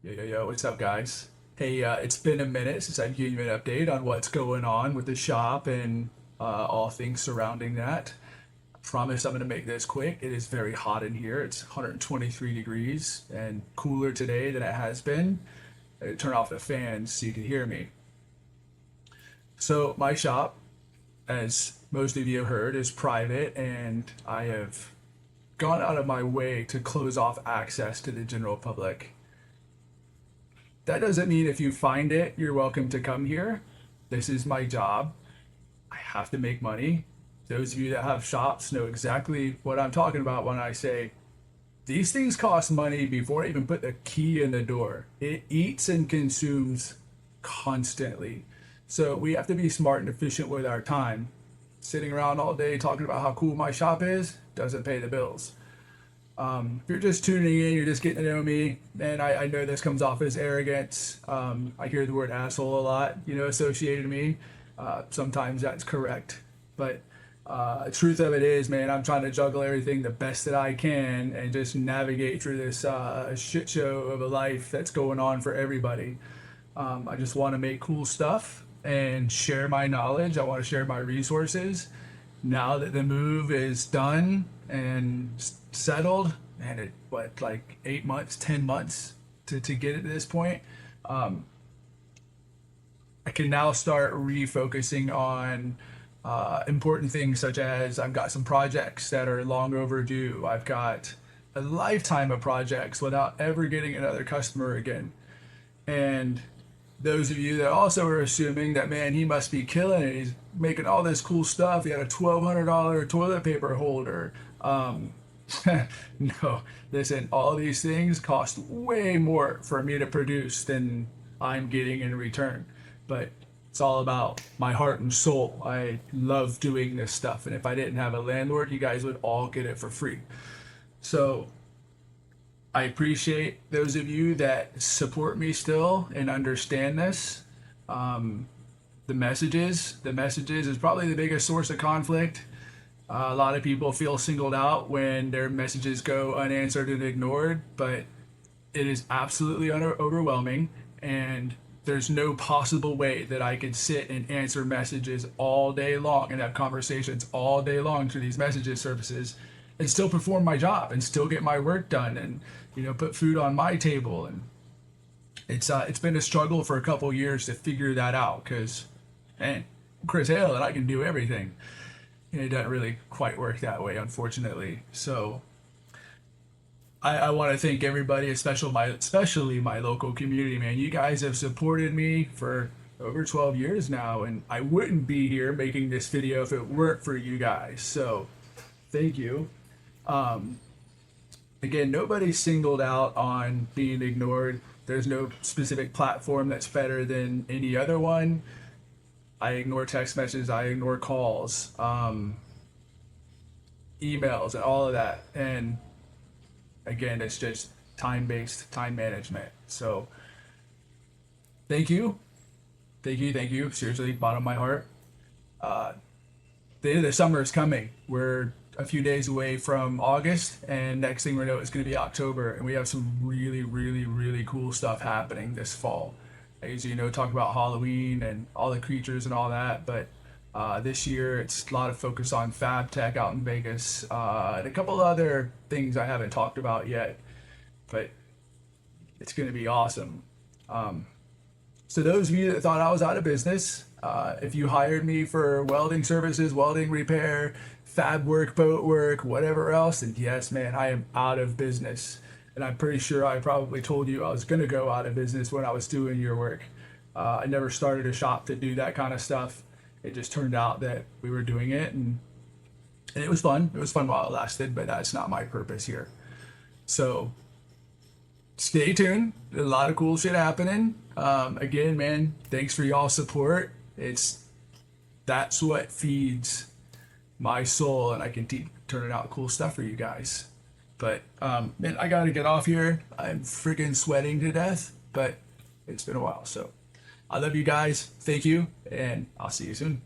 Yo, what's up, guys? Hey, it's been a minute since I've given you an update on what's going on with the shop and all things surrounding that. I promise I'm going to make this quick. It is very hot in here. It's 123 degrees and cooler today than it has been. Turn off the fans so you can hear me. So, my shop, as most of you have heard, is private, and I have gone out of my way to close off access to the general public. That doesn't mean if you find it, you're welcome to come here. This is my job. I have to make money. Those of you that have shops know exactly what I'm talking about when I say these things cost money before I even put the key in the door. It eats and consumes constantly. So we have to be smart and efficient with our time. Sitting around all day talking about how cool my shop is doesn't pay the bills. If you're just tuning in, you're just getting to know me, and I know this comes off as arrogance. I hear the word asshole a lot, associated to me. Sometimes that's correct. But the truth of it is, man, I'm trying to juggle everything the best that I can and just navigate through this shit show of a life that's going on for everybody. I just want to make cool stuff and share my knowledge. I want to share my resources. Now that the move is done and settled, and like 8 months, 10 months to get it to this point, I can now start refocusing on important things such as I've got some projects that are long overdue. I've got a lifetime of projects without ever getting another customer again. And those of you that also are assuming that, man, he must be killing it. He's making all this cool stuff. He had a $1,200 toilet paper holder. No, listen, all these things cost way more for me to produce than I'm getting in return. But it's all about my heart and soul. I love doing this stuff. And if I didn't have a landlord, you guys would all get it for free. So I appreciate those of you that support me still and understand this. The messages is probably the biggest source of conflict. A lot of people feel singled out when their messages go unanswered and ignored, but it is absolutely overwhelming, and there's no possible way that I could sit and answer messages all day long and have conversations all day long through these messages services and still perform my job and still get my work done and put food on my table. And it's been a struggle for a couple years to figure that out because, man, I'm Chris Hale and I can do everything. And it doesn't really quite work that way, unfortunately. So I want to thank everybody, especially my local community, man. You guys have supported me for over 12 years now, and I wouldn't be here making this video if it weren't for you guys. So thank you. Again, nobody's singled out on being ignored. There's no specific platform that's better than any other one. I ignore text messages, I ignore calls, emails, and all of that. And again, it's just time-based, time management. So thank you. Seriously, bottom of my heart. The end of the summer is coming. We're a few days away from August, and next thing we know, it's going to be October, and we have some really, really, really cool stuff happening this fall. As you know, talk about Halloween and all the creatures and all that, but this year it's a lot of focus on Fabtech out in Vegas, and a couple other things I haven't talked about yet, but it's going to be awesome. So those of you that thought I was out of business, if you hired me for welding services, welding repair, fab work, boat work, whatever else, then yes, man, I am out of business. And I'm pretty sure I probably told you I was going to go out of business when I was doing your work. I never started a shop to do that kind of stuff. It just turned out that we were doing it, and it was fun. It was fun while it lasted, but that's not my purpose here. So stay tuned. There's a lot of cool shit happening. Again, man, thanks for y'all's support. That's what feeds my soul, and I can keep turning out cool stuff for you guys. But man, I gotta get off here. I'm freaking sweating to death, but it's been a while. So I love you guys. Thank you, and I'll see you soon.